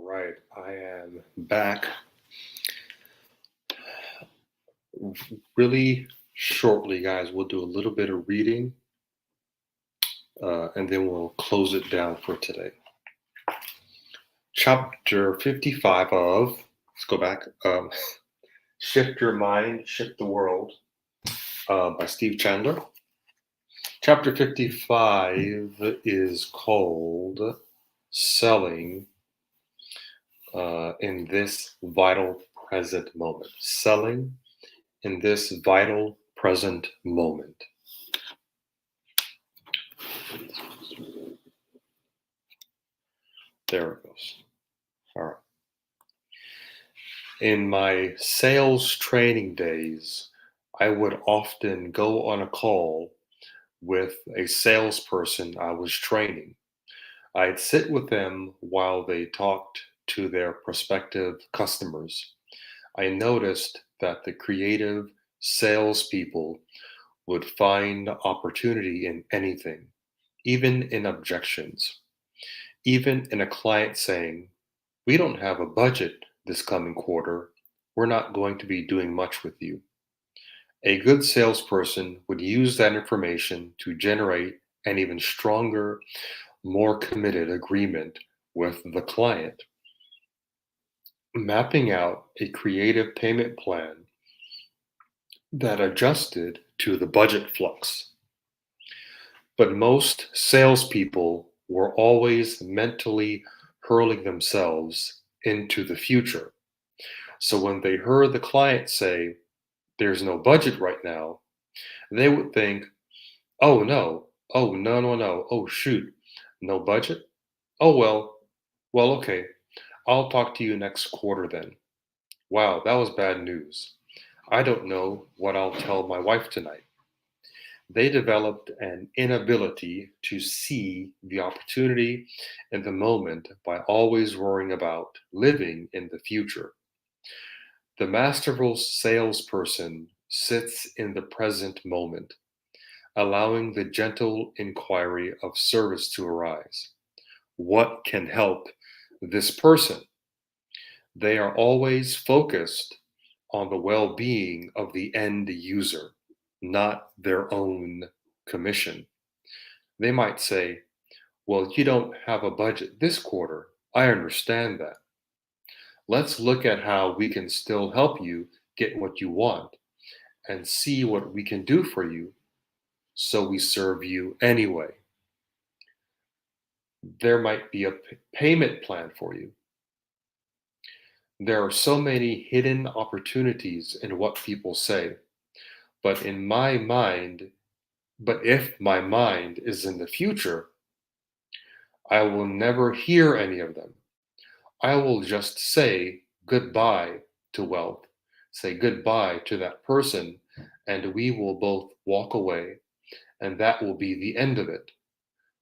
right, I am back really shortly, guys. We'll do a little bit of reading and then we'll close it down for today. Chapter 55 of, let's go back, Shift Your Mind, Shift the World by Steve Chandler. Chapter 55 is called Selling in this vital present moment. Selling in this vital present moment. There it goes. All right. In my sales training days, I would often go on a call with a salesperson I was training. I'd sit with them while they talked to their prospective customers. I noticed that the creative salespeople would find opportunity in anything, even in objections, even in a client saying, "We don't have a budget this coming quarter. We're not going to be doing much with you." A good salesperson would use that information to generate an even stronger, more committed agreement with the client. Mapping out a creative payment plan that adjusted to the budget flux. But most salespeople were always mentally hurling themselves into the future. So when they heard the client say, "There's no budget right now," they would think, "Oh no, oh no, no, no, oh shoot, no budget? Oh well, okay, I'll talk to you next quarter then. Wow, that was bad news. I don't know what I'll tell my wife tonight." They developed an inability to see the opportunity in the moment by always worrying about living in the future. The masterful salesperson sits in the present moment, allowing the gentle inquiry of service to arise. What can help this person? They are always focused on the well being of the end user, not their own commission. They might say, "Well, you don't have a budget this quarter. I understand that. Let's look at how we can still help you get what you want and see what we can do for you so we serve you anyway. There might be a payment plan for you." There are so many hidden opportunities in what people say, but in my mind, but if my mind is in the future, I will never hear any of them. I will just say goodbye to wealth, say goodbye to that person, and we will both walk away, and that will be the end of it.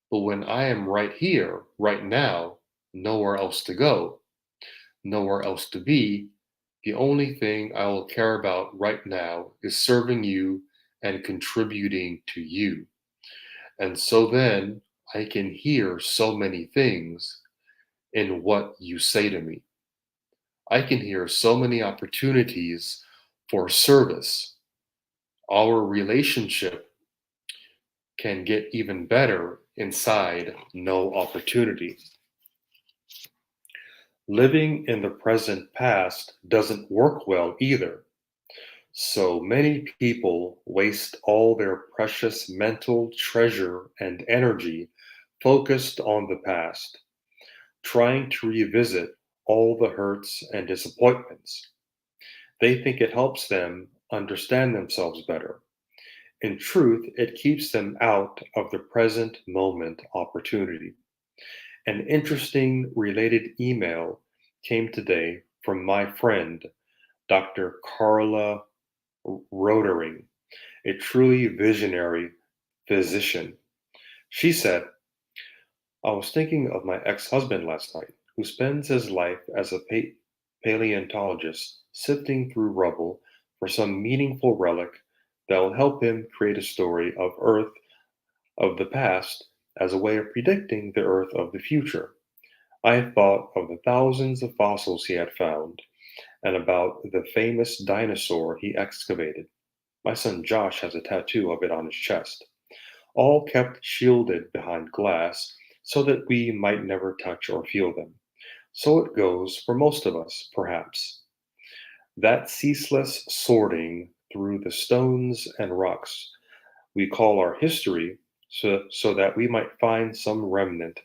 But when I am right here, right now, nowhere else to go, nowhere else to be, the only thing I will care about right now is serving you and contributing to you. And so then I can hear so many things in what you say to me. I can hear so many opportunities for service. Our relationship can get even better inside no opportunity. Living in the present past doesn't work well either. So many people waste all their precious mental treasure and energy focused on the past, trying to revisit all the hurts and disappointments. They think it helps them understand themselves better. In truth, it keeps them out of the present moment opportunity. An interesting related email came today from my friend, Dr. Carla Rotering, a truly visionary physician. She said, "I was thinking of my ex-husband last night, who spends his life as a paleontologist sifting through rubble for some meaningful relic that will help him create a story of Earth of the past as a way of predicting the Earth of the future. I thought of the thousands of fossils he had found and about the famous dinosaur he excavated. My son Josh has a tattoo of it on his chest, all kept shielded behind glass so that we might never touch or feel them. So it goes for most of us, perhaps. That ceaseless sorting through the stones and rocks we call our history, so that we might find some remnant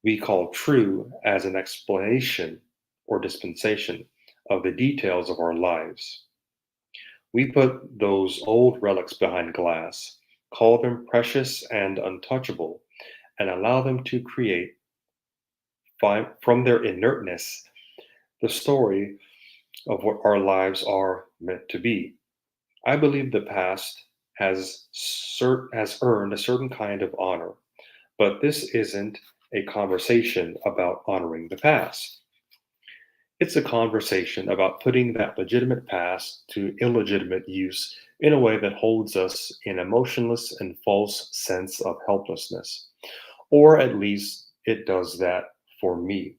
we call true as an explanation or dispensation of the details of our lives. We put those old relics behind glass, call them precious and untouchable, and allow them to create, from their inertness, the story of what our lives are meant to be. I believe the past has earned a certain kind of honor, but this isn't a conversation about honoring the past. It's a conversation about putting that legitimate past to illegitimate use in a way that holds us in a motionless and false sense of helplessness. Or at least it does that for me.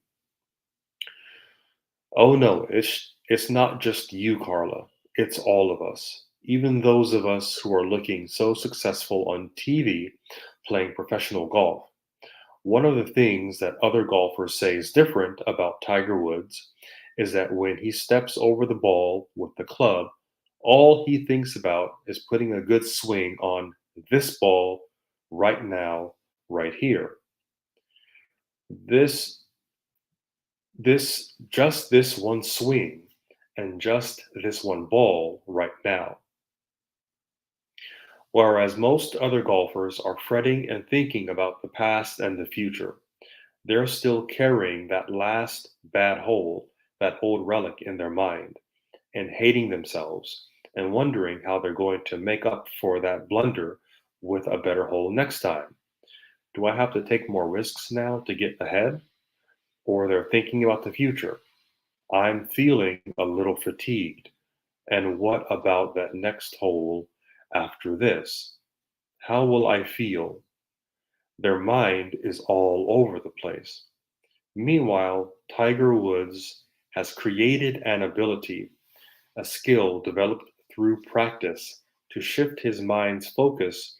Oh no, it's not just you, Carla. It's all of us. Even those of us who are looking so successful on TV playing professional golf. One of the things that other golfers say is different about Tiger Woods is that when he steps over the ball with the club, all he thinks about is putting a good swing on this ball right now, right here. This this one swing and just this one ball right now. Whereas most other golfers are fretting and thinking about the past and the future. They're still carrying that last bad hole, that old relic in their mind, and hating themselves and wondering how they're going to make up for that blunder with a better hole next time. Do I have to take more risks now to get ahead? Or they're thinking about the future. I'm feeling a little fatigued. And what about that next hole after this? How will I feel? Their mind is all over the place. Meanwhile, Tiger Woods has created an ability, a skill developed through practice, to shift his mind's focus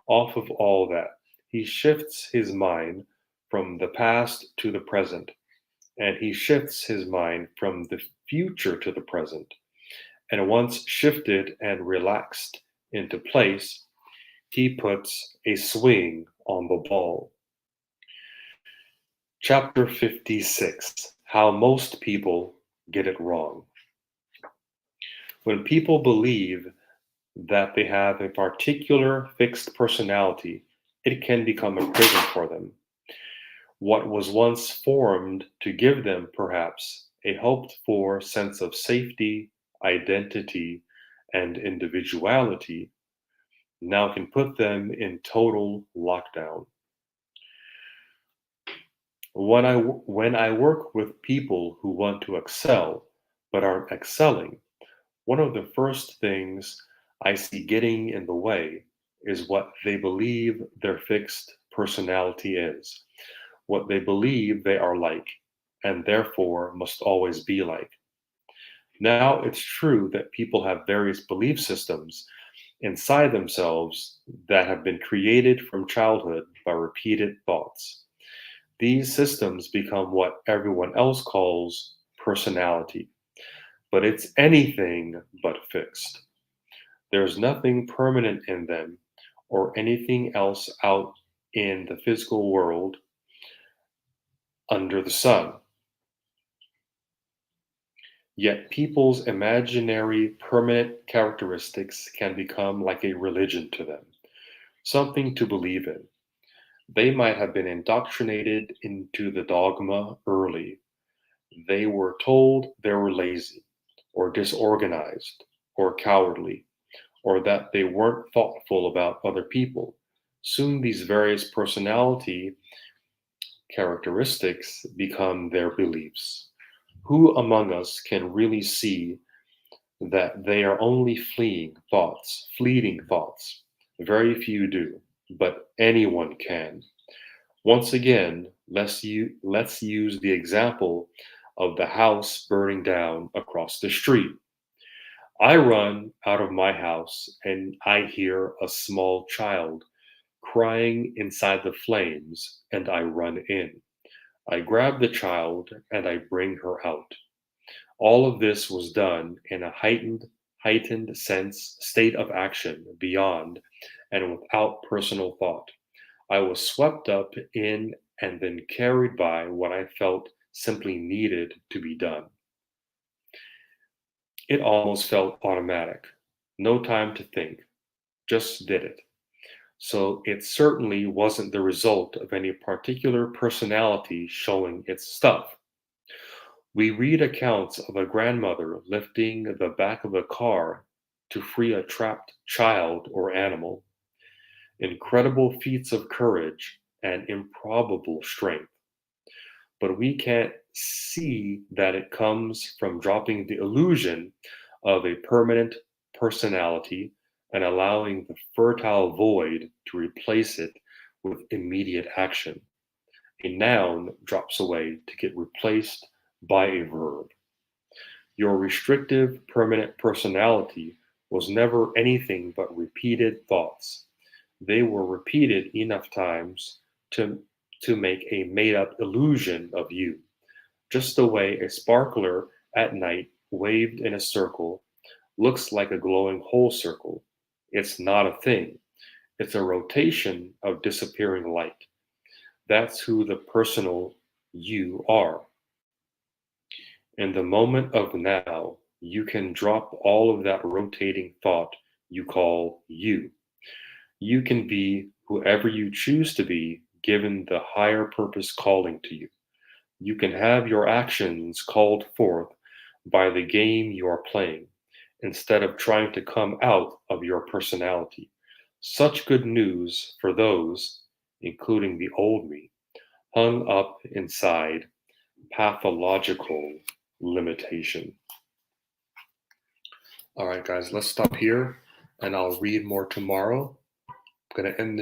off of all that. He shifts his mind from the past to the present, and he shifts his mind from the future to the present. And once shifted and relaxed into place, he puts a swing on the ball. Chapter 56: How Most People Get It Wrong. When people believe that they have a particular fixed personality, it can become a prison for them. What was once formed to give them, perhaps, a hoped for sense of safety, identity, and individuality now can put them in total lockdown. When I work with people who want to excel but aren't excelling, one of the first things I see getting in the way is what they believe their fixed personality is, what they believe they are like, and therefore must always be like. Now, it's true that people have various belief systems inside themselves that have been created from childhood by repeated thoughts. These systems become what everyone else calls personality, but it's anything but fixed. There's nothing permanent in them or anything else out in the physical world under the sun. Yet people's imaginary permanent characteristics can become like a religion to them, something to believe in. They might have been indoctrinated into the dogma early. They were told they were lazy, or disorganized, or cowardly, or that they weren't thoughtful about other people. Soon these various personality characteristics become their beliefs. Who among us can really see that they are only fleeting thoughts? Very few do, but anyone can. Once again, Let's use the example of the house burning down across the street. I run out of my house and I hear a small child crying inside the flames, and I run in. I grab the child and I bring her out. All of this was done in a heightened state of action beyond and without personal thought. I was swept up in and then carried by what I felt simply needed to be done. It almost felt automatic. No time to think, just did it. So it certainly wasn't the result of any particular personality showing its stuff. We read accounts of a grandmother lifting the back of a car to free a trapped child or animal, incredible feats of courage and improbable strength. But we can't see that it comes from dropping the illusion of a permanent personality and allowing the fertile void to replace it with immediate action. A noun drops away to get replaced by a verb. Your restrictive permanent personality was never anything but repeated thoughts. They were repeated enough times to, to make a made up illusion of you, just the way a sparkler at night waved in a circle looks like a glowing whole circle. It's not a thing, it's a rotation of disappearing light. That's who the personal you are. In the moment of now, you can drop all of that rotating thought you call you. You can be whoever you choose to be given the higher purpose calling to you. You can have your actions called forth by the game you are playing instead of trying to come out of your personality. Such good news for those, including the old me, hung up inside pathological limitation. All right, guys, let's stop here and I'll read more tomorrow. I'm going to end the